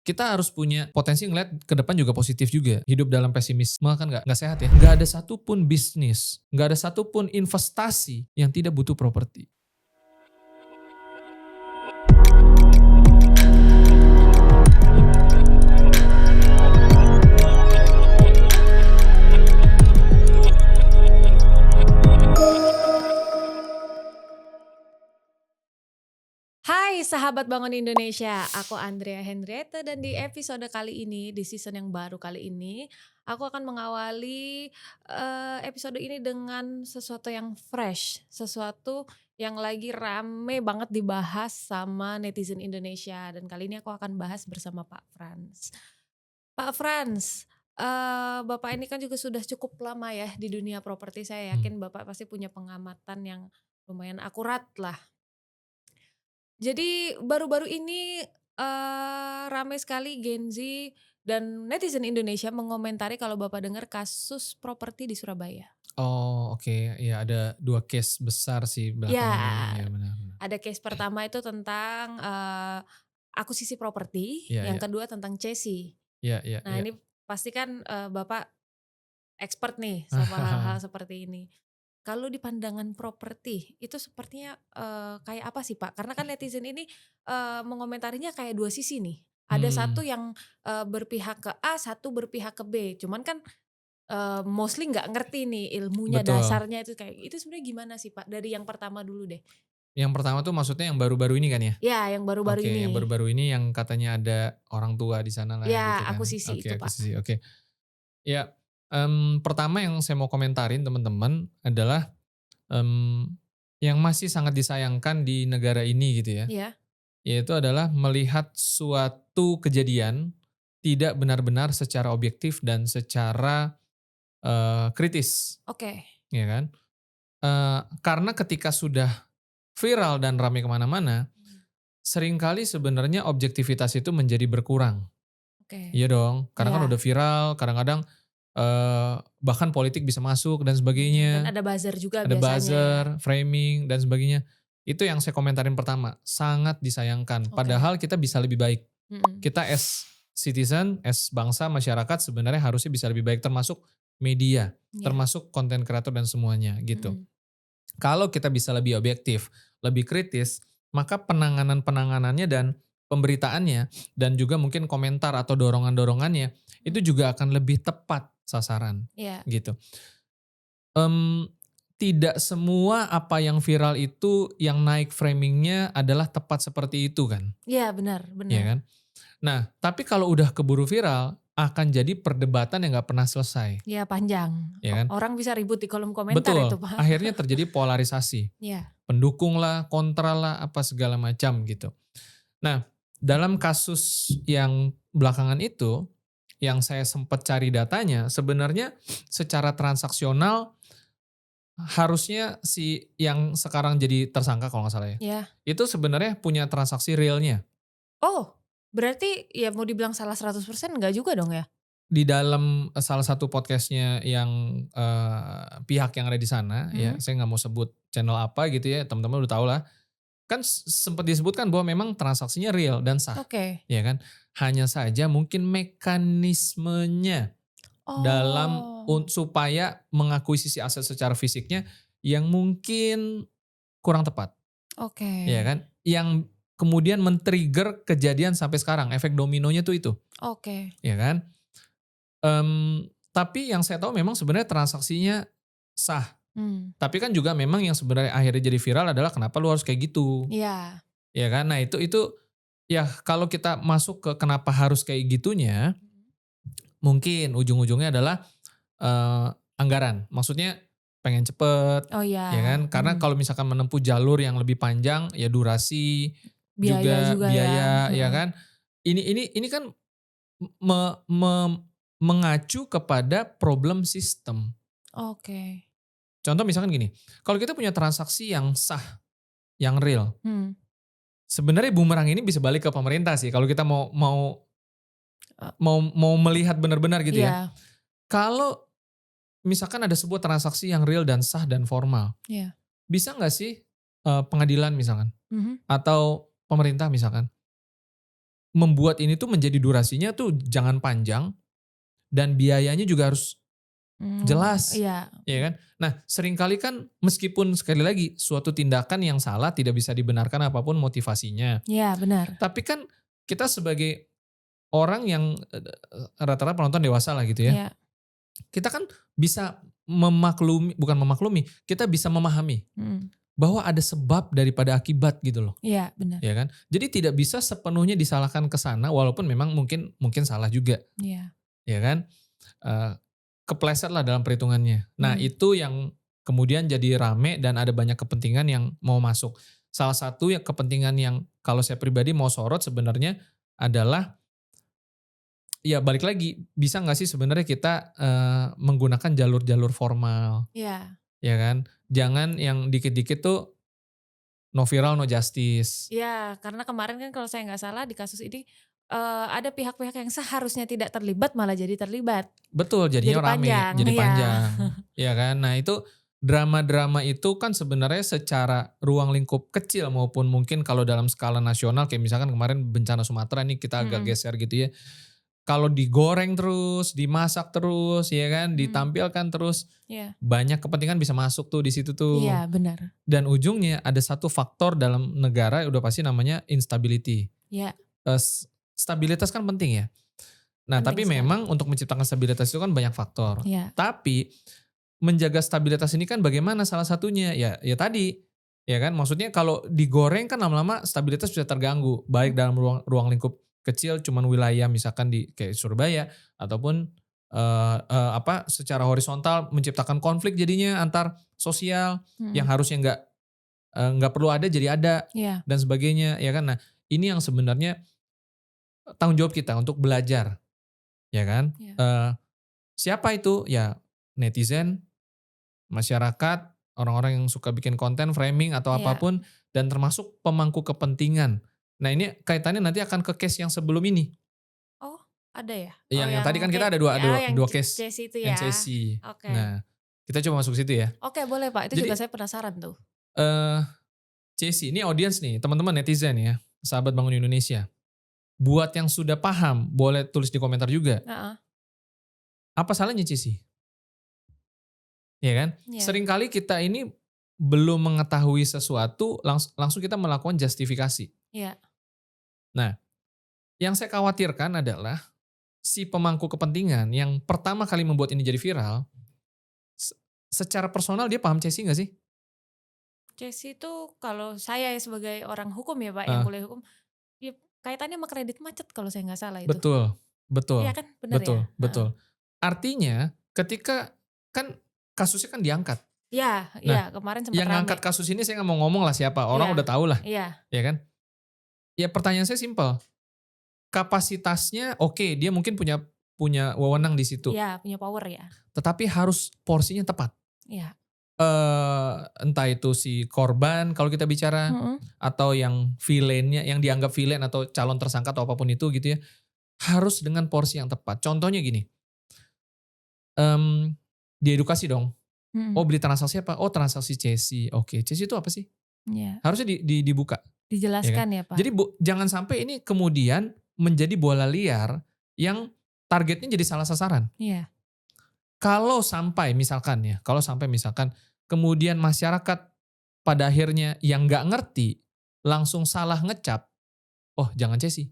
kita harus punya potensi ngeliat ke depan juga positif juga. Hidup dalam pesimisme kan nggak sehat ya. Nggak ada satupun bisnis, nggak ada satupun investasi yang tidak butuh properti. Hai sahabat Bangun Indonesia, aku Andrea Henriette dan di episode kali ini, di season yang baru kali ini, aku akan mengawali episode ini dengan sesuatu yang fresh, sesuatu yang lagi rame banget dibahas sama netizen Indonesia. Dan kali ini aku akan bahas bersama Pak Frans. Pak Frans, Bapak ini kan juga sudah cukup lama ya di dunia properti, saya yakin Bapak pasti punya pengamatan yang lumayan akurat lah. Jadi baru-baru ini ramai sekali Gen Z dan netizen Indonesia mengomentari kalau Bapak dengar kasus properti di Surabaya. Oh oke, ya ada 2 case besar sih belakangan ini, Ya, ya benar. ada case pertama itu tentang akuisisi properti, Iya yang iya. kedua tentang Cesi. Iya iya Nah iya. ini pasti kan Bapak expert nih sama hal-hal seperti ini. Kalau di pandangan properti itu sepertinya kayak apa sih Pak? Karena kan netizen ini mengomentarinya kayak dua sisi nih. Ada satu yang berpihak ke A, satu berpihak ke B. Cuman kan mostly nggak ngerti nih ilmunya, Betul. dasarnya itu kayak itu sebenarnya gimana sih Pak? Dari yang pertama dulu deh. Yang pertama tuh maksudnya yang baru-baru ini kan ya? Ya, yang baru-baru Oke, yang ini. baru-baru ini yang katanya ada orang tua di sana lah gitu Ya, kan. akuisisi Oke, itu Pak. akuisisi, oke. Ya, pertama yang saya mau komentarin teman-teman adalah, yang masih sangat disayangkan di negara ini gitu ya, Iya. yaitu adalah melihat suatu kejadian tidak benar-benar secara objektif dan secara, kritis, Oke. ya kan. Karena ketika sudah viral dan ramai kemana-mana, seringkali sebenarnya objektivitas itu menjadi berkurang. Oke. Iya dong, karena kan Ya. udah viral, kadang-kadang bahkan politik bisa masuk dan Dan sebagainya. ada buzzer juga Ada biasanya ya. buzzer, framing dan sebagainya. Itu yang saya komentarin pertama, sangat disayangkan. Oke. Padahal kita bisa lebih baik. Kita as citizen, as bangsa, masyarakat sebenarnya harusnya bisa lebih baik termasuk media, Ya. termasuk konten kreator dan semuanya gitu. Kalau kita bisa lebih objektif, lebih kritis, maka penanganannya dan pemberitaannya dan juga mungkin komentar atau dorongan-dorongannya itu juga akan lebih tepat sasaran Ya. gitu. Tidak semua apa yang viral itu yang naik framingnya adalah tepat seperti itu kan, Iya, benar, ya benar. kan? Nah, tapi kalau udah keburu viral akan jadi perdebatan yang nggak pernah selesai, Ya panjang. ya kan? Orang bisa ribut di kolom komentar Betul, itu Pak. akhirnya terjadi polarisasi, Iya. pendukung lah, kontra lah, apa segala macam gitu. Nah, dalam kasus yang belakangan itu, yang saya sempat cari datanya, sebenarnya secara transaksional harusnya si yang sekarang jadi tersangka kalau nggak salah ya, Iya. itu sebenarnya punya transaksi realnya. Oh, berarti ya mau dibilang salah 100% enggak juga dong ya? Di dalam salah satu podcastnya yang pihak yang ada di sana ya, saya nggak mau sebut channel apa gitu ya, teman-teman udah tahu lah. Kan sempat disebutkan bahwa memang transaksinya real dan sah, Oke. ya kan. Hanya saja mungkin mekanismenya dalam Oh. supaya mengakuisisi aset secara fisiknya yang mungkin kurang tepat. Oke. Ya kan? Yang kemudian men-trigger kejadian sampai sekarang, efek dominonya tuh itu, Oke. ya kan? Tapi yang saya tahu memang sebenarnya transaksinya sah. Tapi kan juga memang yang sebenarnya akhirnya jadi viral adalah kenapa lu harus kayak gitu, Iya. ya kan? Nah itu ya kalau kita masuk ke kenapa harus kayak gitunya, mungkin ujung-ujungnya adalah anggaran. Maksudnya pengen cepet, Oh ya ya. kan? Karena kalau misalkan menempuh jalur yang lebih panjang, ya durasi, Biaya juga juga ya. biaya, ya kan? Ini kan mengacu kepada problem sistem. Oke. Contoh misalkan gini, kalau kita punya transaksi yang sah, yang real, sebenarnya bumerang ini bisa balik ke pemerintah sih. Kalau kita mau melihat benar-benar gitu ya. Iya. Kalau misalkan ada sebuah transaksi yang real dan sah dan formal, Iya. bisa nggak sih pengadilan misalkan atau pemerintah misalkan membuat ini tuh menjadi durasinya tuh jangan panjang dan biayanya juga harus jelas, Iya. ya kan? Nah, seringkali kan meskipun sekali lagi suatu tindakan yang salah tidak bisa dibenarkan apapun motivasinya. Iya, benar. Tapi kan kita sebagai orang yang rata-rata penonton dewasa lah gitu ya. Iya. Kita kan bisa memaklumi, bukan memaklumi, kita bisa memahami Mhm. bahwa ada sebab daripada akibat gitu loh. Iya, benar. Ya kan? Jadi tidak bisa sepenuhnya disalahkan ke sana walaupun memang mungkin salah juga, Iya. ya kan? Eee, Kepleset lah dalam perhitungannya. Nah, Mhm. itu yang kemudian jadi rame dan ada banyak kepentingan yang mau masuk. Salah satu ya kepentingan yang kalau saya pribadi mau sorot sebenarnya adalah, ya balik lagi, bisa nggak sih sebenarnya kita, menggunakan jalur-jalur formal, Iya. ya kan? Jangan yang dikit-dikit tuh no viral, no justice. Iya, karena kemarin kan kalau saya nggak salah di kasus ini, ada pihak-pihak yang seharusnya tidak terlibat malah jadi terlibat. Betul, Jadi jadinya rame, panjang, jadi iya. panjang, ya kan? Nah itu drama-drama itu kan sebenarnya secara ruang lingkup kecil maupun mungkin kalau dalam skala nasional kayak misalkan kemarin bencana Sumatera nih kita agak Mhm. geser gitu ya. Kalau digoreng terus, dimasak terus, ya kan, Mhm. ditampilkan terus, Iya. banyak kepentingan bisa masuk tuh di situ tuh. Iya, benar. Dan ujungnya ada satu faktor dalam negara udah pasti namanya instability. Iya, Stabilitas kan penting ya. Nah, penting tapi sekali. memang untuk menciptakan stabilitas itu kan banyak faktor. Iya. Tapi menjaga stabilitas ini kan bagaimana salah satunya? Ya tadi, ya kan? Maksudnya kalau digoreng kan lama-lama stabilitas bisa terganggu, baik dalam ruang ruang lingkup kecil cuman wilayah misalkan di kayak Surabaya ataupun secara horizontal menciptakan konflik jadinya antar sosial yang Mhm. harusnya nggak perlu ada jadi ada Iya. dan sebagainya, ya kan? Nah, ini yang sebenarnya tanggung jawab kita untuk belajar, ya kan? Iya. Siapa itu? Ya netizen, masyarakat, orang-orang yang suka bikin konten, framing atau Iya. apapun, dan termasuk pemangku kepentingan. Nah ini kaitannya nanti akan ke case yang sebelum ini. Oh, ada ya? Oh, Yang tadi yang kan kita kayak ada dua, ya dua, yang dua case Chase itu ya? NCC. Oke. Nah, kita coba masuk situ ya. Oke, boleh Pak, itu juga Jadi saya penasaran tuh. eh CC ini audience nih, teman-teman netizen ya, sahabat Bangun Indonesia. Buat yang sudah paham, boleh tulis di komentar juga. Heeh. Apa salahnya CC? Ya kan? Iya. Seringkali kita ini belum mengetahui sesuatu langsung kita melakukan justifikasi. Iya. Nah, yang saya khawatirkan adalah si pemangku kepentingan yang pertama kali membuat ini jadi viral, se secara personal dia paham Chessy nggak sih? Chase itu kalau saya ya sebagai orang hukum ya Pak, yang Heeh, kuliah hukum, ya kaitannya sama kredit macet kalau saya nggak salah itu. betul, Iya betul, kan? Bener ya? betul, Heeh. betul. Artinya ketika kan kasusnya kan diangkat. Iya, iya Nah, kemarin sempat yang rame. ngangkat kasus ini saya nggak mau ngomong lah siapa, orang Iya, udah tahu lah, iya, ya kan? Ya pertanyaan saya simpel, kapasitasnya oke, dia mungkin punya punya wewenang di situ, iya punya power ya. tetapi harus porsinya tepat. Iya. Entah itu si korban kalau kita bicara, Mhm. atau yang villain-nya, yang dianggap villain atau calon tersangka atau apapun itu gitu ya, harus dengan porsi yang tepat. Contohnya gini, mmm, diedukasi dong, "Oh Mhm. beli transaksi apa? Oh transaksi CSI, oke CSI itu apa sih?" Iya. Harusnya dibuka, ya kan. Dijelaskan ya Pak. Jadi jangan sampai ini kemudian menjadi bola liar yang targetnya jadi salah sasaran. Iya. Kalau sampai misalkan ya, kalau sampai misalkan kemudian masyarakat pada akhirnya yang nggak ngerti langsung salah ngecap, oh jangan Chessy.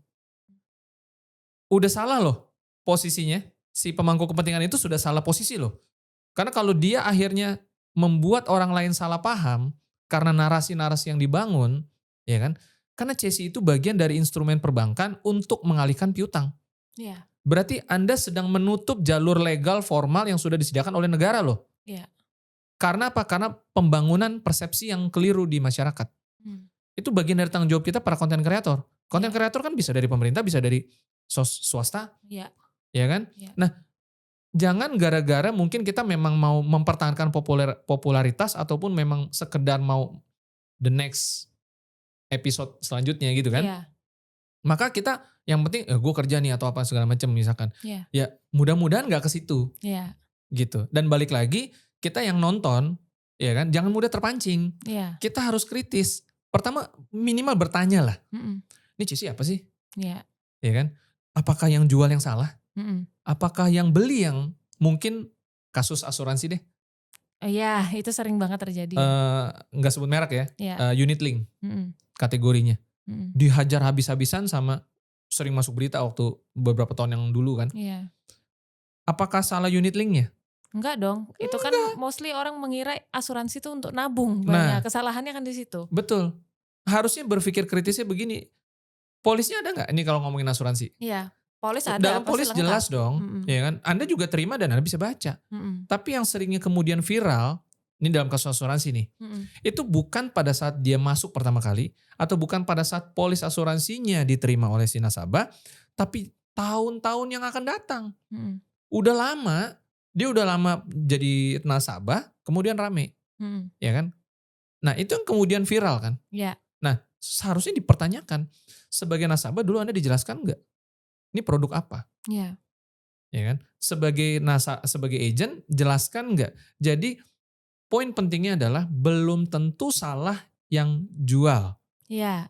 Udah salah loh posisinya, si pemangku kepentingan itu sudah salah posisi loh. Karena kalau dia akhirnya membuat orang lain salah paham karena narasi-narasi yang dibangun, ya kan? Karena Chessy itu bagian dari instrumen perbankan untuk mengalihkan piutang. Iya. Berarti Anda sedang menutup jalur legal formal yang sudah disediakan oleh negara loh. Iya. Karena apa? Karena pembangunan persepsi yang keliru di masyarakat. Mmm. Itu bagian dari tanggung jawab kita para konten kreator. Konten Iya. kreator kan bisa dari pemerintah, bisa dari swasta, Iya. ya kan? Iya. Nah, jangan gara-gara mungkin kita memang mau mempertahankan popularitas ataupun memang sekedar mau the next episode selanjutnya gitu kan. Iya. Maka kita yang penting gue kerja nih atau apa segala macam misalkan. Iya. Ya mudah-mudahan nggak ke situ Iya. gitu. Dan balik lagi kita yang nonton ya kan jangan mudah terpancing. Iya. Kita harus kritis. Pertama minimal bertanya lah. Mhm. Ini Cici apa sih? Iya. ya kan? Apakah yang jual yang salah? Mhm. Apakah yang beli yang mungkin kasus asuransi deh, Iya, itu sering banget terjadi ya. nggak sebut merek ya, Iya. unit link Mhm. kategorinya. Mhm. Dihajar habis-habisan sama sering masuk berita waktu beberapa tahun yang dulu kan. Iya. Apakah salah unit linknya? Enggak dong, itu kan Enggak. mostly orang mengira asuransi itu untuk nabung banyak, Nah, kesalahannya kan di situ. betul. Harusnya berpikir kritisnya begini, polisnya ada nggak ini kalau ngomongin asuransi? Iya, polis ada, Dalam pasti polis lengkap. jelas dong, Mhm. ya kan? Anda juga terima dan Anda bisa baca. Mhm. Tapi yang seringnya kemudian viral, ini dalam kasus asuransi nih, Mhm. itu bukan pada saat dia masuk pertama kali, atau bukan pada saat polis asuransinya diterima oleh si nasabah, tapi tahun-tahun yang akan datang. Mhm. Udah lama, dia udah lama jadi nasabah, kemudian rame, Mhm. ya kan? Nah itu yang kemudian viral kan? Iya. Nah seharusnya dipertanyakan, sebagai nasabah dulu Anda dijelaskan nggak? Ini produk apa? Iya. Ya kan? Sebagai agent jelaskan nggak? Jadi poin pentingnya adalah belum tentu salah yang jual. Iya.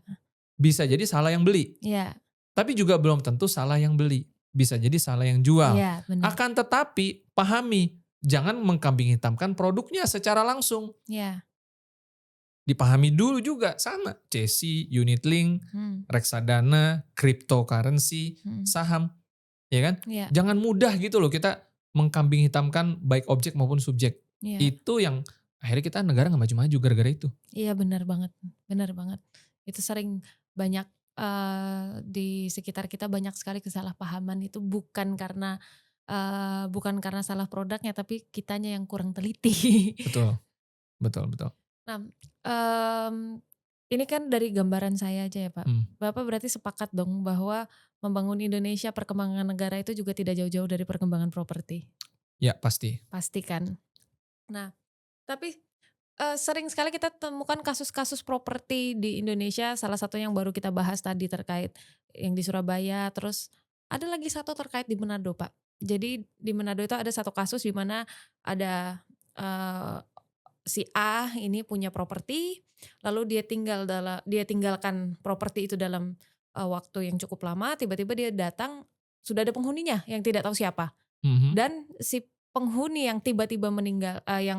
Bisa jadi salah yang beli. Iya. Tapi juga belum tentu salah yang beli. Bisa jadi salah yang jual. Iya, bener. Akan tetapi pahami, jangan mengkambing hitamkan produknya secara langsung. Iya. Dipahami dulu juga sama. CSI, unit link, Mhm. reksadana, cryptocurrency, Mhm. saham. Ya kan? Iya. Jangan mudah gitu loh kita mengkambing hitamkan baik objek maupun subjek. Iya. Itu yang akhirnya kita negara nggak maju-maju gara-gara itu. Iya, benar banget, benar banget. Itu sering banyak, di sekitar kita banyak sekali kesalahpahaman itu bukan karena salah produknya, tapi kitanya yang kurang teliti. Betul, betul, betul. Nah, ini kan dari gambaran saya aja ya Pak. Hmm, Bapak berarti sepakat dong bahwa membangun Indonesia, perkembangan negara itu juga tidak jauh-jauh dari perkembangan properti, ya pasti. pasti kan? Nah, tapi, sering sekali kita temukan kasus-kasus properti di Indonesia, salah satu yang baru kita bahas tadi terkait yang di Surabaya, terus ada lagi satu terkait di Manado, Pak. Jadi di Manado itu ada satu kasus di mana ada, eee, si A ini punya properti, lalu dia tinggalkan properti itu dalam, waktu yang cukup lama, tiba-tiba dia datang, sudah ada penghuninya yang tidak tahu siapa. Mhm, Dan si penghuni yang tiba-tiba meninggal, yang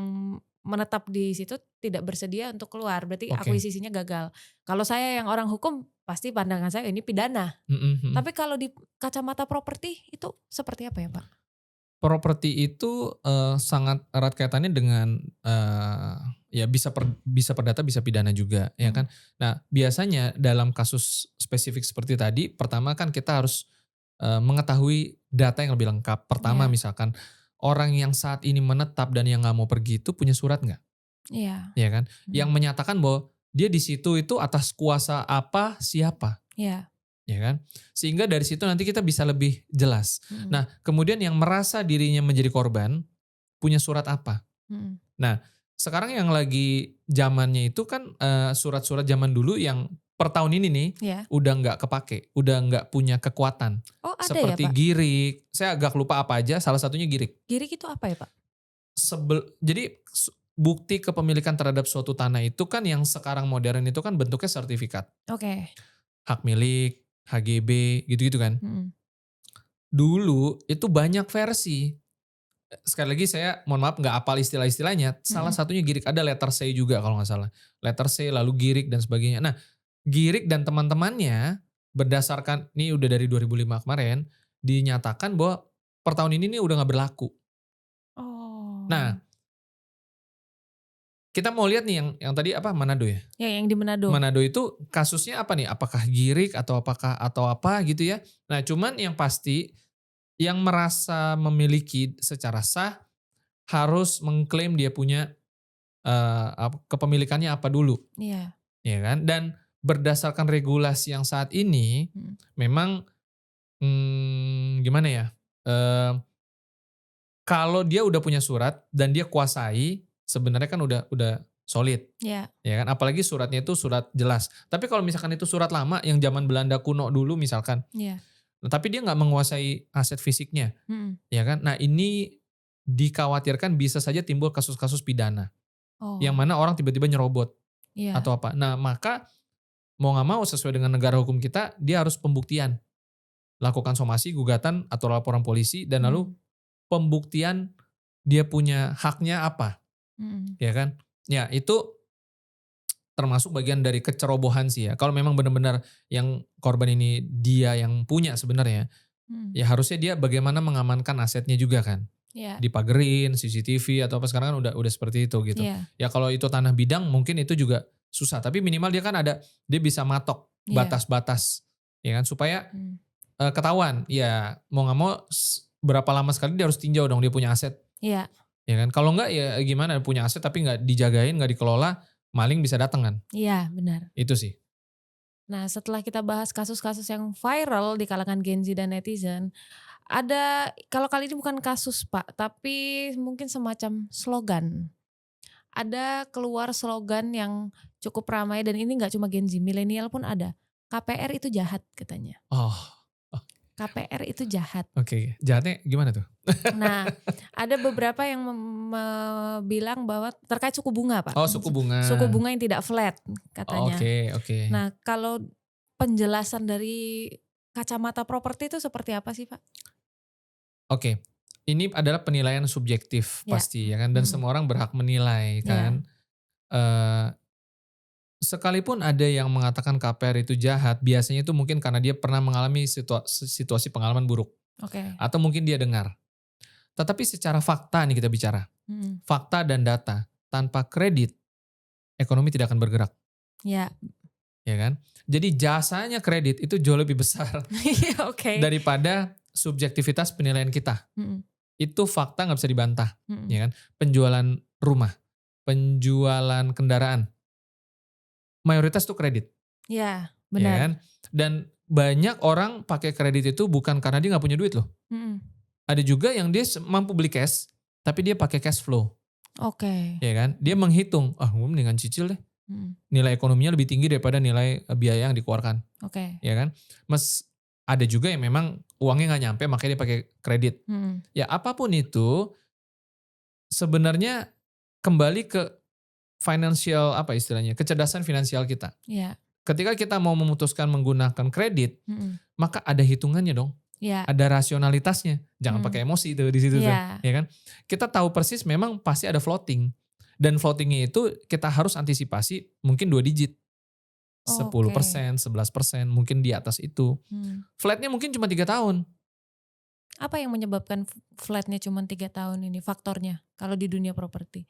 menetap di situ tidak bersedia untuk keluar, berarti oke. akuisisinya gagal. Kalau saya yang orang hukum, pasti pandangan saya ini pidana. Mhm, mhm. Tapi kalau di kacamata properti itu seperti apa ya, Pak? Properti itu, sangat erat kaitannya dengan, ya bisa perdata, bisa pidana juga, ya Mhm. kan. Nah, biasanya dalam kasus spesifik seperti tadi, pertama kan kita harus, mengetahui data yang lebih lengkap. Pertama Iya. misalkan, orang yang saat ini menetap dan yang nggak mau pergi itu punya surat nggak? Iya. Ya kan? Yang Mhm. menyatakan bahwa dia di situ itu atas kuasa apa, siapa, Iya. ya kan? Sehingga dari situ nanti kita bisa lebih jelas. Mhm. Nah, kemudian yang merasa dirinya menjadi korban, punya surat apa? Mhm. Nah, sekarang yang lagi zamannya itu kan, surat-surat zaman dulu yang per tahun ini nih, Iya. udah nggak kepake, udah nggak punya kekuatan. Oh, ada ya, Seperti Pak? girik, saya agak lupa apa aja, salah satunya girik. Girik itu apa ya, Pak? Jadi bukti kepemilikan terhadap suatu tanah itu kan yang sekarang modern itu kan bentuknya sertifikat. Oke. Hak milik, HGB, gitu-gitu kan. Mhm. Dulu itu banyak versi. Sekali lagi saya mohon maaf nggak hafal istilah-istilahnya. Salah Mhm. satunya girik, ada letter C juga kalau nggak salah. Letter C lalu girik dan sebagainya. Nah, girik dan teman-temannya berdasarkan ini udah dari 2005 kemarin dinyatakan bahwa per tahun ini nih udah nggak berlaku. Oh. Nah, kita mau lihat nih yang tadi apa Manado ya? Ya, yang di Manado? Manado itu kasusnya apa nih? Apakah girik atau apa gitu ya? Nah, cuman yang pasti yang merasa memiliki secara sah harus mengklaim dia punya, kepemilikannya apa dulu, Iya. ya kan? Dan berdasarkan regulasi yang saat ini Mhm. memang, gimana ya, eee, kalau dia udah punya surat dan dia kuasai, sebenarnya kan udah solid, Iya. ya kan? Apalagi suratnya itu surat jelas. Tapi kalau misalkan itu surat lama yang zaman Belanda kuno dulu misalkan, Iya. tapi dia nggak menguasai aset fisiknya, Mhm. ya kan? Nah ini dikhawatirkan bisa saja timbul kasus-kasus pidana, yang Oh. mana orang tiba-tiba nyerobot Iya. atau apa. Nah maka mau nggak mau sesuai dengan negara hukum kita, dia harus pembuktian. lakukan somasi, gugatan atau laporan polisi dan lalu Mhm. pembuktian dia punya haknya apa, Mhm. ya kan? Ya itu termasuk bagian dari kecerobohan sih ya. Kalau memang benar-benar yang korban ini dia yang punya sebenarnya, Mhm. ya harusnya dia bagaimana mengamankan asetnya juga kan. Iya. Dipagerin, CCTV atau apa sekarang kan udah seperti itu gitu. Iya. Ya kalau itu tanah bidang mungkin itu juga susah, tapi minimal dia kan ada dia bisa matok Iya. batas-batas ya kan supaya Mhm. ketahuan. Ya mau nggak mau berapa lama sekali dia harus tinjau dong dia punya aset, Iya. ya kan. Kalau nggak ya gimana punya aset tapi nggak dijagain, nggak dikelola, maling bisa datang kan. Iya, benar. Itu sih. Nah, setelah kita bahas kasus-kasus yang viral di kalangan Gen Z dan netizen, ada kalau kali ini bukan kasus, Pak, tapi mungkin semacam slogan. Ada keluar slogan yang cukup ramai dan ini nggak cuma Gen Z, milenial pun ada. KPR itu jahat katanya. Oh, oh, KPR itu jahat. oke. Jahatnya gimana tuh? Nah, ada beberapa yang bilang bahwa terkait suku bunga, Pak. Oh, suku bunga. Suku bunga yang tidak flat katanya. Oke, oke. Nah, kalau penjelasan dari kacamata properti itu seperti apa sih, Pak? Oke, ini adalah penilaian subjektif Ya. pasti ya kan dan Mhm. semua orang berhak menilai Ya. kan. Eee, Sekalipun ada yang mengatakan KPR itu jahat, biasanya itu mungkin karena dia pernah mengalami situasi pengalaman buruk Oke. atau mungkin dia dengar. Tetapi secara fakta nih kita bicara, Mhm. fakta dan data, tanpa kredit ekonomi tidak akan bergerak, Ya. ya kan. Jadi jasanya kredit itu jauh lebih besar Iya, oke. daripada subjektivitas penilaian kita. Mhm. Itu fakta nggak bisa dibantah, Mhm. ya kan. Penjualan rumah, penjualan kendaraan, mayoritas tuh kredit, Ya, ya benar. kan. Dan banyak orang pakai kredit itu bukan karena dia nggak punya duit loh. Mhm. Ada juga yang dia mampu beli cash, tapi dia pakai cash flow, Oke. ya kan. Dia menghitung, ah gue mendingan cicil deh. Mhm. Nilai ekonominya lebih tinggi daripada nilai biaya yang dikeluarkan, Oke. ya kan. Ada juga yang memang uangnya nggak nyampe makanya dia pakai kredit. Mhm. Ya apapun itu sebenarnya kembali ke financial apa istilahnya, kecerdasan finansial kita. Iya. Ketika kita mau memutuskan menggunakan kredit, Mhm. maka ada hitungannya dong, Iya. ada rasionalitasnya. Jangan Mhm. pakai emosi tuh di situ tuh, Iya. ya kan? Kita tahu persis memang pasti ada floating. Dan floatingnya itu kita harus antisipasi mungkin 2 digit. sepuluh Oke. persen, 11%, mungkin di atas itu. Mhm. Flatnya mungkin cuma 3 tahun. Apa yang menyebabkan flat-nya cuma 3 tahun ini faktornya kalau di dunia properti?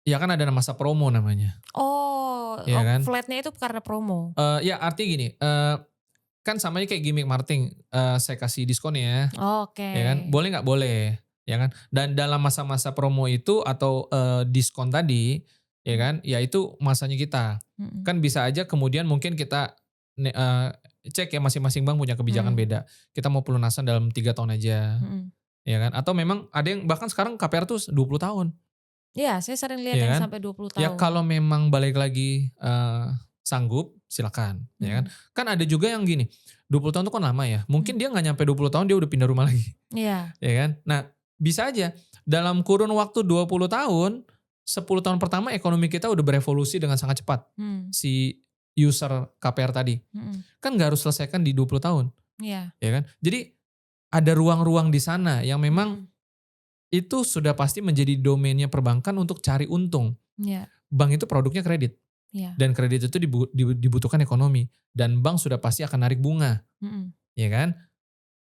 Ya kan ada masa promo namanya, Oh, ya kan? flat-nya itu karena promo? Ya artinya gini, kan sama aja kayak gimmick marketing, saya kasih diskon Oke. ya kan, boleh nggak? Boleh, ya kan. Dan dalam masa-masa promo itu atau, diskon tadi, ya Mhm. kan, ya itu masanya kita. Mhm. Kan bisa aja kemudian mungkin kita cek ya masing-masing bank punya kebijakan Mhm. beda. Kita mau pelunasan dalam 3 tahun aja, Mhm. ya kan. Atau memang ada yang bahkan sekarang KPR tuh 20 tahun, Iya, saya sering lihat ya yang kan. sampai 20 Ya tahun. kalau memang balik lagi, sanggup silakan, ya kan. Mhm. Kan ada juga yang gini, 20 tahun itu kan lama ya, mungkin Mhm. dia nggak nyampe 20 tahun dia udah pindah rumah lagi, Iya. ya kan. Nah, bisa aja dalam kurun waktu 20 tahun, 10 tahun pertama ekonomi kita udah berevolusi dengan sangat cepat. Mhm. Si user KPR tadi. Mhm. Kan nggak harus selesaikan di 20 tahun, Iya. ya kan. Jadi ada ruang-ruang di sana yang memang Mhm. itu sudah pasti menjadi domainnya perbankan untuk cari untung. Iya. Bank itu produknya kredit. Iya. Dan kredit itu dibutuhkan ekonomi. Dan bank sudah pasti akan narik bunga, Mhm. ya kan?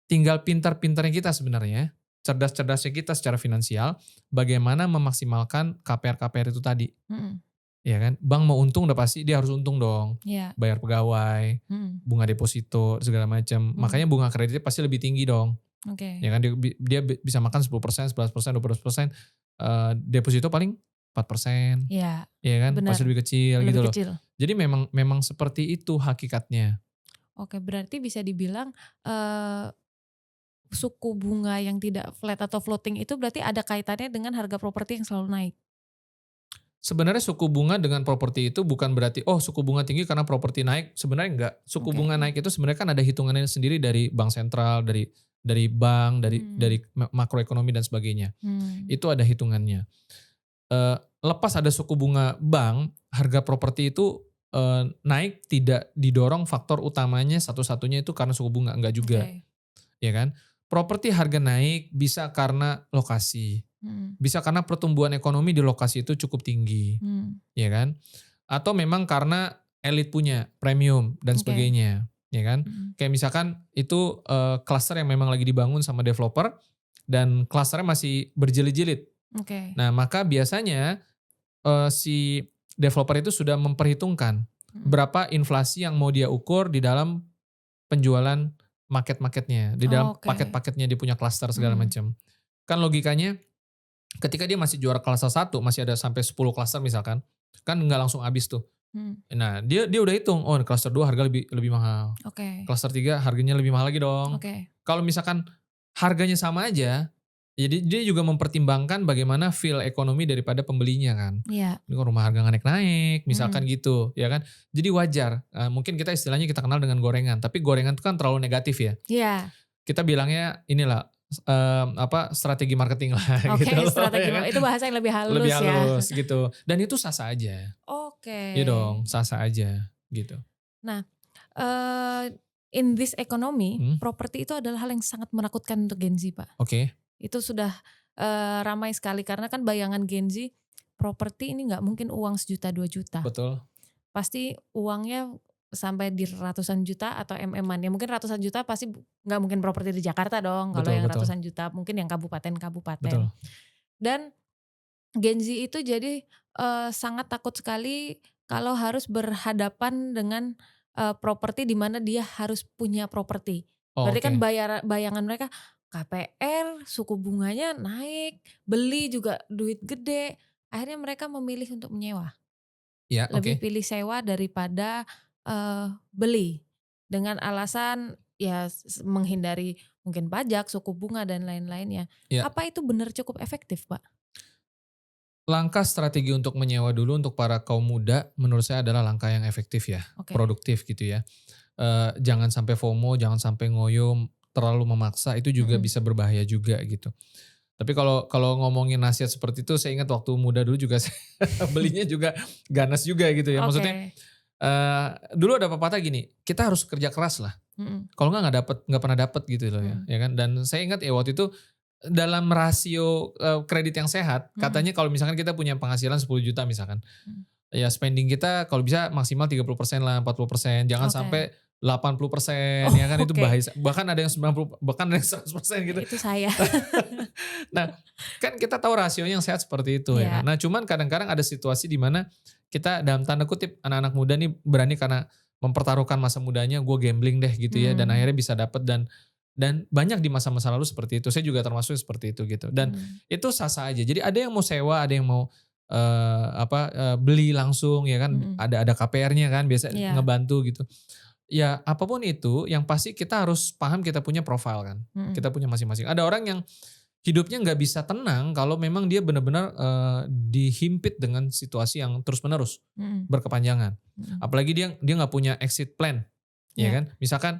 Tinggal pintar-pintarnya kita sebenarnya, cerdas-cerdasnya kita secara finansial, bagaimana memaksimalkan KPR-KPR itu tadi, Mhm. ya kan? Bank mau untung udah pasti dia harus untung dong. Iya. Bayar pegawai, Mhm. bunga deposito, segala macam. Mhm. Makanya bunga kreditnya pasti lebih tinggi dong. Oke. Ya kan dia bisa makan 10%, 11%, 12%, deposito paling 4%, Iya, ya kan? Pasti benar, lebih kecil gitu lebih loh. kecil. Jadi memang seperti itu hakikatnya. Oke, berarti bisa dibilang, suku bunga yang tidak flat atau floating itu berarti ada kaitannya dengan harga properti yang selalu naik? Sebenarnya suku bunga dengan properti itu bukan berarti, oh suku bunga tinggi karena properti naik, sebenarnya enggak. Suku Oke. bunga naik itu sebenarnya kan ada hitungannya sendiri dari bank sentral, dari bank, dari makroekonomi dan sebagainya. Mmm. Itu ada hitungannya. Lepas ada suku bunga bank, harga properti itu naik tidak didorong faktor utamanya satu-satunya itu karena suku bunga, enggak juga, Oke. ya kan. Properti harga naik bisa karena lokasi, Mhm. bisa karena pertumbuhan ekonomi di lokasi itu cukup tinggi, Mmm. ya kan. Atau memang karena elit punya, premium dan Oke. sebagainya, ya kan. Mhm. Kayak misalkan itu, klaster yang memang lagi dibangun sama developer dan klasternya masih berjilid-jilid. Oke. Nah, maka biasanya, si developer itu sudah memperhitungkan Mhm. berapa inflasi yang mau dia ukur di dalam penjualan market-market-nya, di dalam Oke. paket-paketnya dia punya klaster segala Mhm. macam. Kan logikanya ketika dia masih juara klaster satu masih ada sampai 10 klaster misalkan, kan nggak langsung habis tuh. Mhm. Nah, dia udah hitung, "Oh, klaster 2 harga lebih lebih mahal. Oke. Klaster 3 harganya lebih mahal lagi dong." Oke. Kalau misalkan harganya sama aja, jadi dia juga mempertimbangkan bagaimana feel ekonomi daripada pembelinya kan. Iya. Ini kok rumah harga nggak naik-naik, misalkan Mhm. gitu, ya kan. Jadi wajar, mungkin kita istilahnya kita kenal dengan gorengan, tapi gorengan itu kan terlalu negatif ya. Iya. Kita bilangnya inilah, strategi marketing lah Oke, gitu loh, strategi ya kan. itu bahasa yang lebih Lebih halus ya. halus gitu, dan itu sah-sah aja. Oke. Iya dong, sah-sah aja, gitu. Nah, in this economy, Mhm, properti itu adalah hal yang sangat menakutkan untuk Gen Z, Pak. oke, Itu sudah, ramai sekali karena kan bayangan Gen Z, properti ini nggak mungkin uang 1.000.000, 2 juta. betul Pasti uangnya sampai di ratusan juta atau MM-an. Ya mungkin ratusan juta pasti nggak mungkin properti di Jakarta dong, kalau betul yang betul ratusan juta mungkin yang kabupaten-kabupaten. betul. Dan Gen Z itu jadi, sangat takut sekali kalau harus berhadapan dengan, properti di mana dia harus punya properti. Oh, Berarti kan oke. bayangan mereka KPR, suku bunganya naik, beli juga duit gede, akhirnya mereka memilih untuk menyewa. Iya, Lebih oke. pilih sewa daripada, beli. Dengan alasan ya menghindari mungkin pajak, suku bunga dan lain-lainnya. Iya. Apa itu benar cukup efektif, Pak? Langkah strategi untuk menyewa dulu untuk para kaum muda menurut saya adalah langkah yang efektif ya, Oke. produktif gitu ya. Jangan sampai FOMO, jangan sampai ngoyo, terlalu memaksa itu juga Mhm. bisa berbahaya juga gitu. Tapi kalau kalau ngomongin nasihat seperti itu saya ingat waktu muda dulu juga saya belinya juga ganas juga gitu ya. Maksudnya, Oke. dulu ada pepatah gini, kita harus kerja keras lah, Mhm. kalau nggak dapet, nggak pernah dapet gitu loh Mhm. ya kan. Dan saya ingat ya waktu itu dalam rasio, kredit yang sehat, Mhm. katanya kalau misalkan kita punya penghasilan 10 juta misalkan, Mhm. ya spending kita kalau bisa maksimal 30% lah, 40%, jangan Oke. sampai 80% ya Oh, kan itu oke. bahaya, bahkan ada yang 90, bahkan ada yang 100% gitu. Itu saya. Nah, kan kita tahu rasionya yang sehat seperti itu ya kan. Iya. Nah, cuman kadang-kadang ada situasi di mana kita dalam tanda kutip anak-anak muda nih berani karena mempertaruhkan masa mudanya, gue gambling deh gitu ya, dan Mhm. akhirnya bisa dapet dan banyak di masa-masa lalu seperti itu. Saya juga termasuk seperti itu gitu. Dan Mhm. itu sah-sah aja. Jadi ada yang mau sewa, ada yang mau beli langsung ya kan, Mhm. ada KPR-nya kan biasa Iya. ngebantu gitu. Ya apapun itu yang pasti kita harus paham kita punya profile kan. Mhm. Kita punya masing-masing. Ada orang yang hidupnya nggak bisa tenang kalau memang dia benar-benar, dihimpit dengan situasi yang terus-menerus, Mhm. berkepanjangan. Mhm. Apalagi dia dia nggak punya exit plan, ya Iya. kan. Misalkan,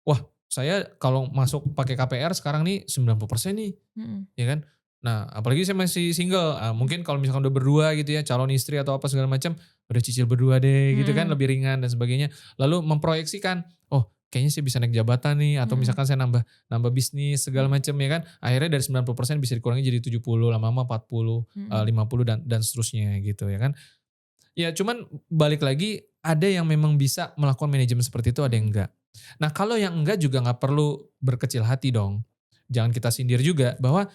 wah saya kalau masuk pakai KPR sekarang nih 90% nih, Mhm. ya kan. Nah apalagi saya masih single, Mhm. mungkin kalau misalkan udah berdua gitu ya, calon istri atau apa segala macam, udah cicil berdua deh gitu kan, Mhm. lebih ringan dan sebagainya. Lalu memproyeksikan, oh kayaknya saya bisa naik jabatan nih, atau Mhm. misalkan saya nambah nambah bisnis segala Mhm. macam ya kan. Akhirnya dari 90% bisa dikurangi jadi 70, lama-lama 40, Mhm. 50 dan seterusnya gitu ya kan. Ya cuman balik lagi ada yang memang bisa melakukan manajemen seperti itu, ada yang Mhm. enggak. Nah kalau yang enggak juga nggak perlu berkecil hati dong. Jangan kita sindir juga bahwa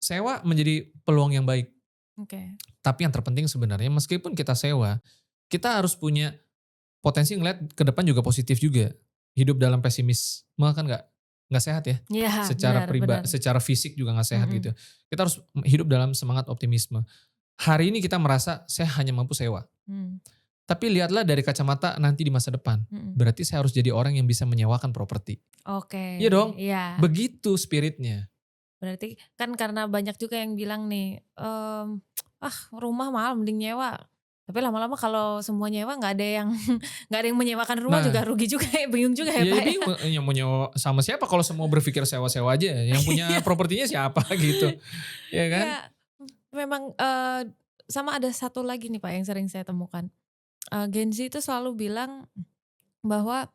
sewa menjadi peluang yang baik. Oke. Tapi yang terpenting sebenarnya meskipun kita sewa, kita harus punya potensi ngeliat ke depan juga positif juga. Hidup dalam pesimisme kan nggak sehat ya. Iya, Secara benar benar. secara fisik juga nggak sehat Mhm. gitu. Kita harus hidup dalam semangat optimisme. Hari ini kita merasa saya hanya mampu sewa. Mhm. Tapi lihatlah dari kacamata nanti di masa depan. Mhm. Berarti saya harus jadi orang yang bisa menyewakan properti. Oke, Iya dong? iya. Begitu spiritnya. Berarti kan karena banyak juga yang bilang nih, "Ah, rumah mahal mending nyewa." Tapi lama-lama kalau semua nyewa nggak ada yang nggak ada yang menyewakan rumah juga Nah, rugi juga ya, bingung juga ya, ya Pak, ya? bingung, ya mau nyewa sama siapa kalau semua berpikir sewa-sewa aja, yang punya propertinya siapa gitu, ya kan? Iya, memang, sama ada satu lagi nih, Pak, yang sering saya temukan. Gen Z itu selalu bilang bahwa,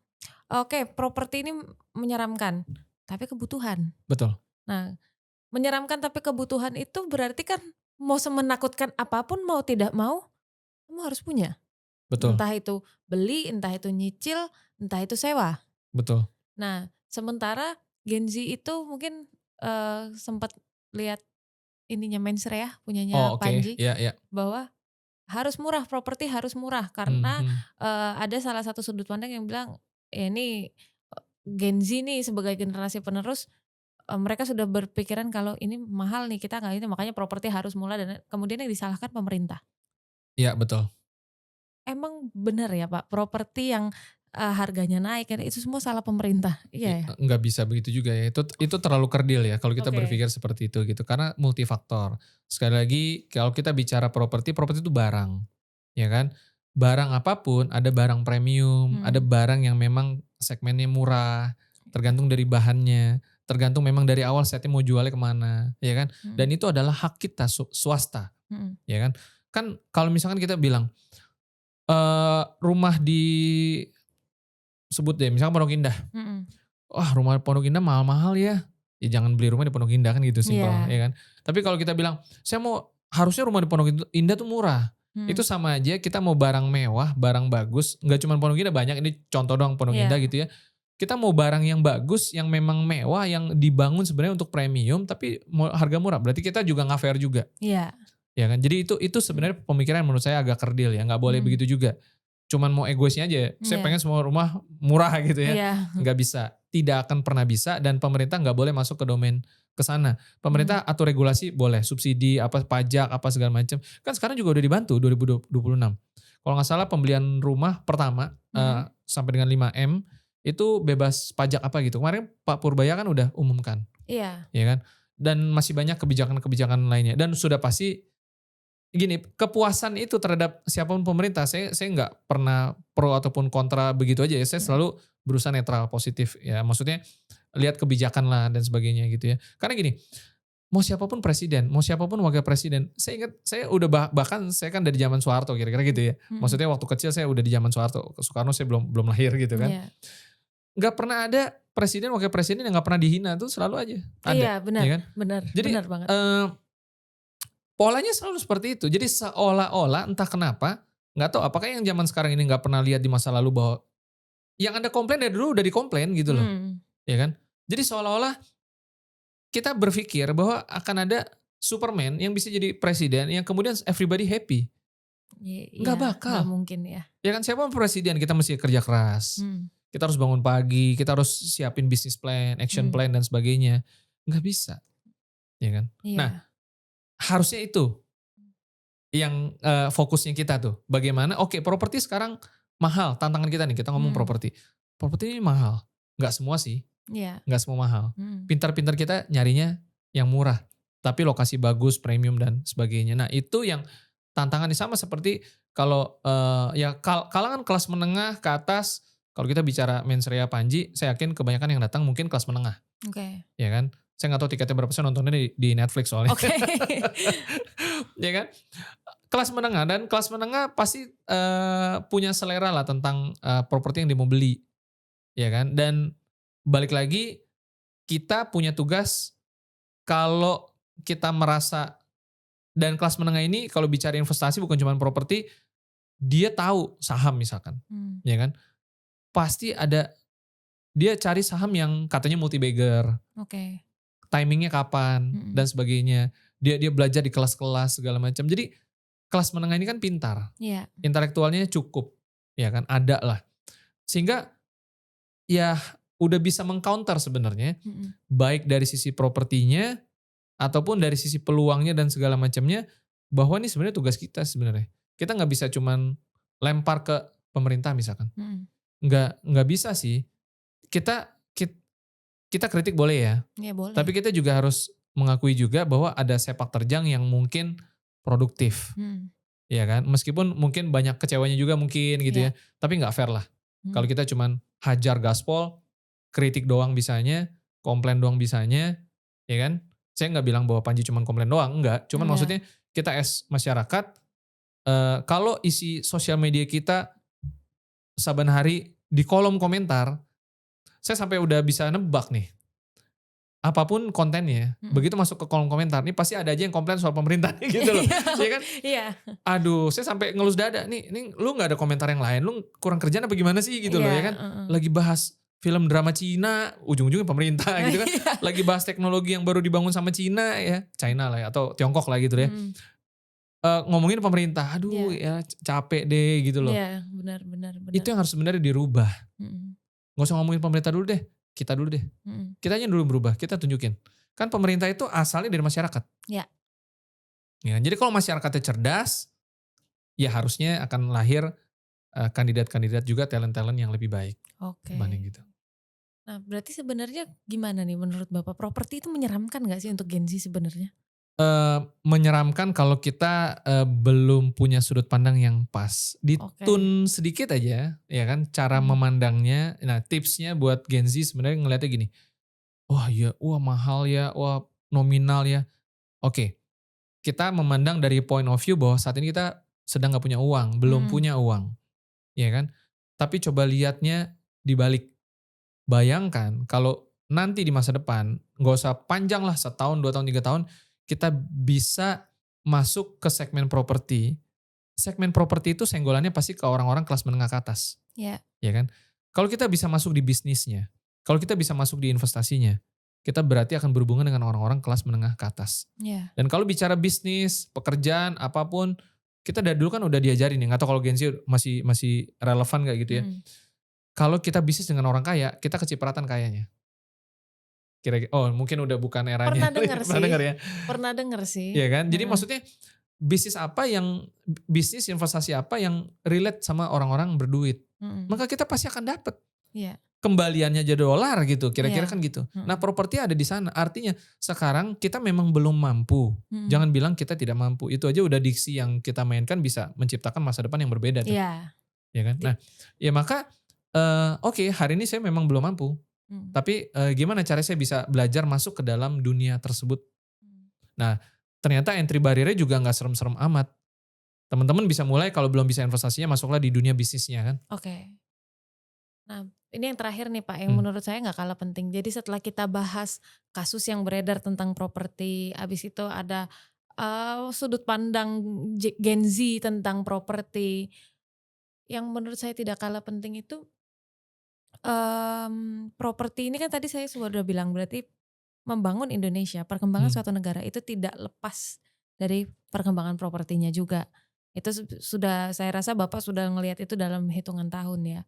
oke properti ini menyeramkan, tapi kebutuhan. Betul, Nah, menyeramkan tapi kebutuhan itu berarti kan mau semenakutkan apapun mau tidak mau, kamu harus punya. betul, Entah itu beli, entah itu nyicil, entah itu sewa. betul. Nah, sementara Gen Z itu mungkin, sempat lihat ininya Mensreah punyanya Oh oke, Panji, iya iya. bahwa harus murah, properti harus murah Mhm karena, mhm. ada salah satu sudut pandang yang bilang, ya ini, Gen Z nih sebagai generasi penerus, mereka sudah berpikiran kalau ini mahal nih kita nggak ini makanya properti harus murah dan kemudian yang disalahkan pemerintah. Iya betul. Emang benar ya Pak, properti yang, harganya naik kan itu semua salah pemerintah? Iya ya? Nggak bisa begitu juga ya, itu terlalu kerdil ya kalau kita Oke. berpikir seperti itu gitu, karena multifaktor. Sekali lagi kalau kita bicara properti, properti itu barang, ya kan. Barang apapun, ada barang premium, ada Mhm, barang yang memang segmennya murah, tergantung dari bahannya, tergantung memang dari awal setnya mau jualnya kemana, ya kan. Dan mhm, itu adalah hak kita swasta, mhm, ya kan. Kan kalau misalkan kita bilang, rumah di sebut deh misalkan Pondok Indah. mhm. Wah, rumah Pondok Indah mahal-mahal ya. Ya jangan beli rumah di Pondok Indah kan gitu simpel, Iya, ya kan. Tapi kalau kita bilang, "Saya mau harusnya rumah di Pondok Indah tuh murah." mhm, Itu sama aja kita mau barang mewah, barang bagus, nggak cuma Pondok Indah banyak, ini contoh doang Pondok Indah iya, gitu ya. Kita mau barang yang bagus, yang memang mewah, yang dibangun sebenarnya untuk premium, tapi harga murah. Berarti kita juga nggak fair juga, iya, ya kan. Jadi itu mhm, sebenarnya pemikiran menurut saya agak kerdil ya, nggak boleh mhm, begitu juga. Cuman mau egoisnya aja, saya iya, pengen semua rumah murah gitu ya, iya, nggak bisa. Tidak akan pernah bisa dan pemerintah nggak boleh masuk ke domain ke sana. mhm, Pemerintah atur regulasi boleh, subsidi, apa pajak, apa segala macam. Kan sekarang juga udah dibantu 2026. Kalau nggak salah pembelian rumah pertama, mhm, sampai dengan 5M itu bebas pajak apa gitu. Kemarin Pak Purbaya kan udah umumkan, iya, ya kan. Dan masih banyak kebijakan-kebijakan lainnya dan sudah pasti gini, kepuasan itu terhadap siapapun pemerintah, saya nggak pernah pro ataupun kontra begitu aja ya, saya mhm, selalu berusaha netral, positif ya, maksudnya lihat kebijakan lah dan sebagainya gitu ya. Karena gini, mau siapapun presiden, mau siapapun wakil presiden, saya ingat saya udah bahkan saya kan dari zaman Soeharto kira-kira gitu ya. mhm, Maksudnya waktu kecil saya udah di zaman Soeharto, Soekarno saya belum belum lahir gitu kan. iya, Nggak pernah ada presiden, wakil presiden yang nggak pernah dihina, tuh selalu aja iya ada, benar, ya kan. benar, Jadi, benar banget. eee polanya selalu seperti itu. Jadi seolah-olah entah kenapa, nggak tahu apakah yang zaman sekarang ini nggak pernah lihat di masa lalu bahwa yang Anda komplain dari dulu udah dikomplain gitu loh, Mhm, ya kan. Jadi seolah-olah kita berpikir bahwa akan ada Superman yang bisa jadi presiden yang kemudian everybody happy. Nggak iya, bakal. nggak mungkin ya, Ya kan siapa presiden kita mesti kerja keras. mhm, Kita harus bangun pagi, kita harus siapin bisnis plan, action mhm, plan dan sebagainya. Nggak bisa, ya kan. Nah, iya, harusnya itu yang, fokusnya kita tuh, bagaimana oke properti sekarang mahal, tantangan kita nih, kita ngomong mhm, properti. Properti ini mahal, nggak semua sih, iya, nggak semua mahal. mhm, Pintar-pintar kita nyarinya yang murah, tapi lokasi bagus, premium dan sebagainya. Nah itu yang tantangannya sama seperti kalau, ya kalangan kelas menengah ke atas, kalau kita bicara Mensreya Panji, saya yakin kebanyakan yang datang mungkin kelas menengah, oke, ya kan. Saya nggak tahu tiketnya berapa, saya nontonnya di Netflix soalnya. oke, Ya kan? Kelas menengah dan kelas menengah pasti, punya selera lah tentang, properti yang dia mau beli, ya kan. Dan balik lagi, kita punya tugas kalau kita merasa dan kelas menengah ini kalau bicara investasi bukan cuma properti, dia tahu saham misalkan, mmm, ya kan. Pasti ada dia cari saham yang katanya multi bagger, oke, timingnya kapan, mhm, dan sebagainya. Dia dia belajar di kelas-kelas segala macam. Jadi kelas menengah ini kan pintar, iya, intelektualnya cukup, ya kan, ada lah. Sehingga ya udah bisa meng-counter sebenarnya, mhm, baik dari sisi propertinya ataupun dari sisi peluangnya dan segala macamnya, bahwa ini sebenarnya tugas kita sebenarnya. Kita nggak bisa cuman lempar ke pemerintah misalkan. mhm, Nggak bisa sih. Kita kita kritik boleh ya, iya boleh, tapi kita juga harus mengakui juga bahwa ada sepak terjang yang mungkin produktif. mhm, Iya kan? Meskipun mungkin banyak kecewanya juga mungkin gitu ya, iya, tapi nggak fair lah. mhm, Kalau kita cuman hajar gaspol, kritik doang bisanya, komplain doang bisanya, ya kan? Saya nggak bilang bahwa Panji cuman komplain doang, enggak. Cuman iya, maksudnya kita as masyarakat, Kalau isi sosial media kita saban hari di kolom komentar, saya sampai udah bisa nebak nih, apapun kontennya, Mhm. begitu masuk ke kolom komentar, nih pasti ada aja yang komplain soal pemerintah gitu loh, Iya, ya kan? iya, Aduh, saya sampai ngelus dada, "Nih lu nggak ada komentar yang lain, lu kurang kerjaan apa gimana sih?" Gitu loh iya, ya kan. heeh. Lagi bahas film drama Cina, ujung-ujungnya pemerintah gitu kan. Iya, Lagi bahas teknologi yang baru dibangun sama Cina ya, China lah ya atau Tiongkok lah gitu ya. mhm, Ngomongin pemerintah, aduh iya, ya capek deh gitu loh. iya, benar, benar, benar, Itu yang harus sebenarnya dirubah. mhm, Nggak usah ngomongin pemerintah dulu deh, kita dulu deh. mhm, Kitanya dulu berubah, kita tunjukin. Kan pemerintah itu asalnya dari masyarakat. iya, Ya, jadi kalau masyarakatnya cerdas, ya harusnya akan lahir kandidat-kandidat juga talent-talent yang lebih baik oke. dibanding gitu. Nah, berarti sebenarnya gimana nih menurut Bapak, properti itu menyeramkan nggak sih untuk Gen Z sebenarnya? Menyeramkan kalau kita, belum punya sudut pandang yang pas. Oke, Ditun sedikit aja, ya kan, cara mhm, memandangnya. Nah, tipsnya buat Gen Z sebenarnya ngelihatnya gini, "Wah iya, wah mahal ya, wah nominal ya." Oke, kita memandang dari point of view bahwa saat ini kita sedang nggak punya uang, belum mhm, punya uang, ya kan. Tapi coba lihatnya dibalik. Bayangkan kalau nanti di masa depan, nggak usah panjang lah setahun, 2 tahun, 3 tahun, kita bisa masuk ke segmen properti. Segmen properti itu senggolannya pasti ke orang-orang kelas menengah ke atas, iya, ya kan. Kalau kita bisa masuk di bisnisnya, kalau kita bisa masuk di investasinya, kita berarti akan berhubungan dengan orang-orang kelas menengah ke atas. iya, Dan kalau bicara bisnis, pekerjaan, apapun, kita dari dulu kan udah diajarin ya, nggak tahu kalau Gen Z masih masih relevan nggak gitu ya. mhm. Kalau kita bisnis dengan orang kaya, kita kecipratan kayanya. Oh mungkin udah bukan eranya Pernah kali ya, denger pernah sih, dengar ya? pernah denger sih, Iya kan? Jadi heeh, maksudnya bisnis investasi apa yang relate sama orang-orang berduit. mhm, Maka kita pasti akan dapat iya, kembaliannya jadi dolar gitu, kira-kira iya, kan gitu. Nah mhm, properti ada di sana, artinya sekarang kita memang belum mampu. mhm, Jangan bilang kita tidak mampu, itu aja udah diksi yang kita mainkan bisa menciptakan masa depan yang berbeda tuh, iya, ya kan? di Nah, ya maka, oke hari ini saya memang belum mampu, mhm, tapi, gimana caranya saya bisa belajar masuk ke dalam dunia tersebut. mhm, Nah, ternyata entry barrier-nya juga nggak serem-serem amat. Teman-teman bisa mulai kalau belum bisa investasinya masuklah di dunia bisnisnya kan. oke. Nah, ini yang terakhir nih Pak, yang Mmm, menurut saya nggak kalah penting. Jadi setelah kita bahas kasus yang beredar tentang properti, habis itu ada, sudut pandang Gen Z tentang properti, yang menurut saya tidak kalah penting itu, properti ini kan tadi saya sudah bilang berarti membangun Indonesia, perkembangan mmm, suatu negara itu tidak lepas dari perkembangan propertinya juga. Itu sudah saya rasa Bapak sudah ngelihat itu dalam hitungan tahun ya.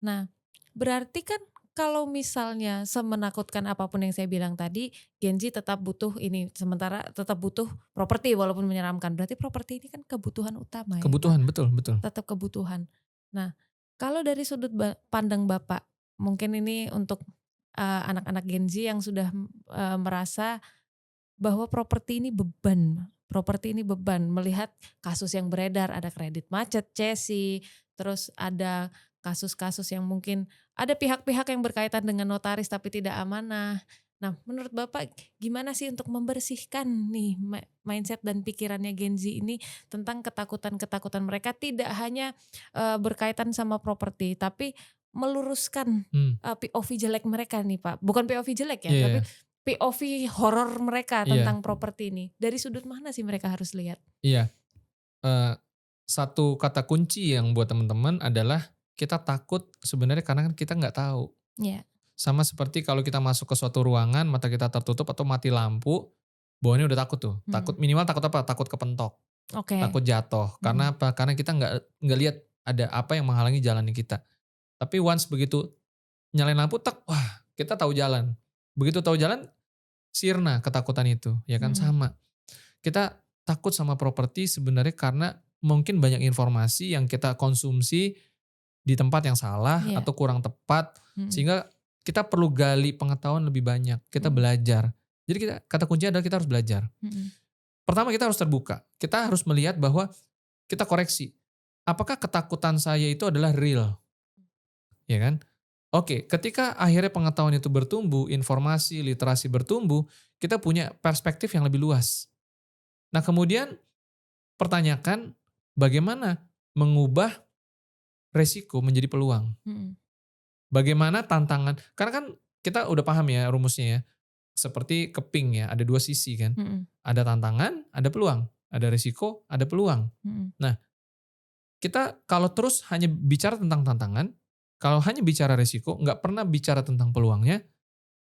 Nah, berarti kan kalau misalnya semenakutkan apapun yang saya bilang tadi, Gen Z tetap butuh ini, sementara tetap butuh properti walaupun menyeramkan. Berarti properti ini kan kebutuhan utama ya, Pak, kebutuhan, betul betul. tetap kebutuhan. Nah, kalau dari sudut pandang Bapak, mungkin ini untuk, anak-anak Gen Z yang sudah, merasa bahwa properti ini beban, melihat kasus yang beredar, ada kredit macet, Cesi, terus ada kasus-kasus yang mungkin ada pihak-pihak yang berkaitan dengan notaris tapi tidak amanah. Nah, menurut Bapak gimana sih untuk membersihkan nih mindset dan pikirannya Gen Z ini tentang ketakutan-ketakutan mereka tidak hanya, berkaitan sama properti, tapi meluruskan, Mmm, POV jelek mereka nih, Pak. Bukan POV jelek ya, iya tapi iya POV horor mereka iya tentang properti ini, dari sudut mana sih mereka harus lihat? iya, eee, satu kata kunci yang buat teman-teman adalah kita takut sebenarnya karena kan kita nggak tahu. Iya, Sama seperti kalau kita masuk ke suatu ruangan, mata kita tertutup atau mati lampu, bawaannya udah takut tuh. Takut mhm, minimal takut apa? Takut kepentok, oke, takut jatuh. mhm, Karena apa? Karena kita nggak lihat ada apa yang menghalangi jalannya kita. Tapi once begitu nyalain lampu tek, wah kita tahu jalan. Begitu tahu jalan, sirna ketakutan itu, ya kan? mhm, Sama. Kita takut sama properti sebenarnya karena mungkin banyak informasi yang kita konsumsi di tempat yang salah iya, atau kurang tepat, mhm, sehingga kita perlu gali pengetahuan lebih banyak, kita mhm, belajar. Jadi kata kuncinya adalah kita harus belajar. mhm, Pertama kita harus terbuka, kita harus melihat bahwa kita koreksi, apakah ketakutan saya itu adalah real, ya kan? Oke, ketika akhirnya pengetahuan itu bertumbuh, informasi, literasi bertumbuh, kita punya perspektif yang lebih luas. Nah kemudian pertanyakan, bagaimana mengubah resiko menjadi peluang. Mhm. Bagaimana tantangan, karena kan kita udah paham ya rumusnya ya. Seperti keping ya, ada dua sisi kan. Mhm. Ada tantangan, ada peluang. Ada resiko, ada peluang. Mhm. Nah, kita kalau terus hanya bicara tentang tantangan, kalau hanya bicara resiko, nggak pernah bicara tentang peluangnya,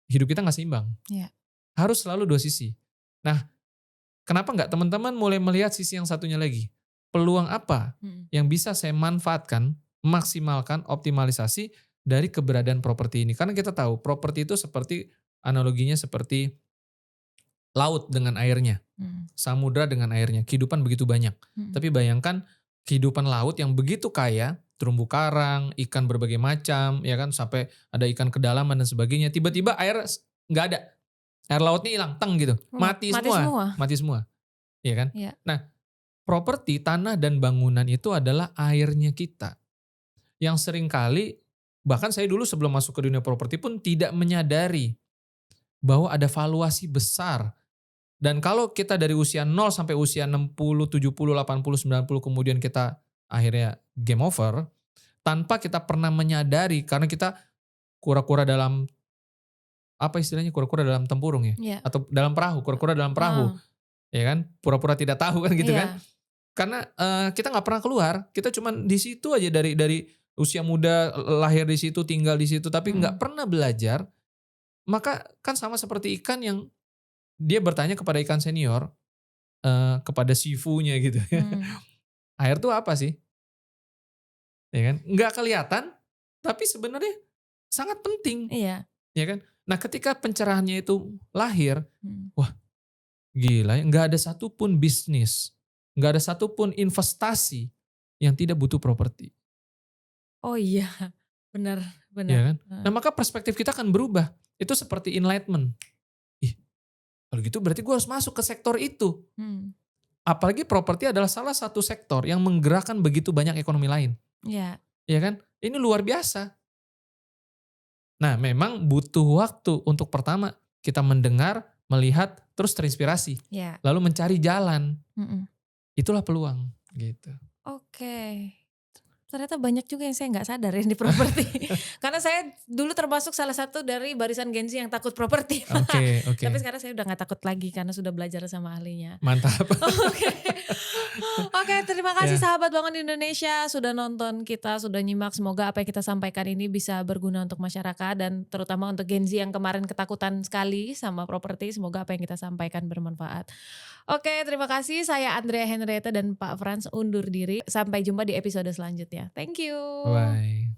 hidup kita nggak seimbang. Iya. Harus selalu dua sisi. Nah, kenapa nggak teman-teman mulai melihat sisi yang satunya lagi? Peluang apa Mhm. yang bisa saya manfaatkan, maksimalkan, optimalisasi dari keberadaan properti ini? Karena kita tahu properti itu seperti analoginya seperti laut dengan airnya, Mhm. samudra dengan airnya, kehidupan begitu banyak. Mhm. Tapi bayangkan kehidupan laut yang begitu kaya, terumbu karang, ikan berbagai macam, ya kan, sampai ada ikan kedalaman dan sebagainya. Tiba-tiba air nggak ada, air lautnya hilang, teng gitu, mati Mati semua, semua? mati semua, ya kan. Iya. Nah, properti, tanah dan bangunan itu adalah airnya kita. Yang seringkali, bahkan saya dulu sebelum masuk ke dunia properti pun tidak menyadari bahwa ada valuasi besar. Dan kalau kita dari usia 0 sampai usia 60, 70, 80, 90 kemudian kita akhirnya game over, tanpa kita pernah menyadari karena kita kura-kura dalam, apa istilahnya, kura-kura dalam tempurung ya? Iya. Atau dalam perahu, kura-kura dalam perahu, Heeh. ya kan? Pura-pura tidak tahu kan gitu kan? Iya. Karena kita nggak pernah keluar, kita cuman di situ aja dari usia muda, lahir di situ, tinggal di situ, tapi nggak Mhm. pernah belajar. Maka kan sama seperti ikan yang dia bertanya kepada ikan senior, kepada sifunya gitu ya. Mhm. Air tuh apa sih? Ya kan? Nggak kelihatan, tapi sebenarnya sangat penting, Iya. ya kan? Nah, ketika pencerahannya itu lahir, Mhm. wah gila ya, nggak ada satupun bisnis, nggak ada satupun investasi yang tidak butuh properti, Oh iya, benar ya benar. kan? Heeh. Nah, maka perspektif kita akan berubah. Itu seperti enlightenment. Ih, kalau gitu berarti gue harus masuk ke sektor itu. Mhm. Apalagi properti adalah salah satu sektor yang menggerakkan begitu banyak ekonomi lain, Iya. ya kan? Ini luar biasa. Nah, memang butuh waktu untuk pertama kita mendengar, melihat, terus terinspirasi, Iya. lalu mencari jalan. Mhm. Itulah peluang, gitu. Oke. Ternyata banyak juga yang saya nggak sadar ya di properti. Karena saya dulu termasuk salah satu dari barisan Gen Z yang takut properti. Oke, oke. Tapi sekarang saya udah nggak takut lagi karena sudah belajar sama ahlinya. Mantap. Oke. Oke, terima kasih Ya, sahabat bangun Indonesia sudah nonton kita, sudah nyimak. Semoga apa yang kita sampaikan ini bisa berguna untuk masyarakat dan terutama untuk Gen Z yang kemarin ketakutan sekali sama properti. Semoga apa yang kita sampaikan bermanfaat. Oke, terima kasih. Saya Andrea Henrietta dan Pak Frans undur diri. Sampai jumpa di episode selanjutnya. Thank you. bye.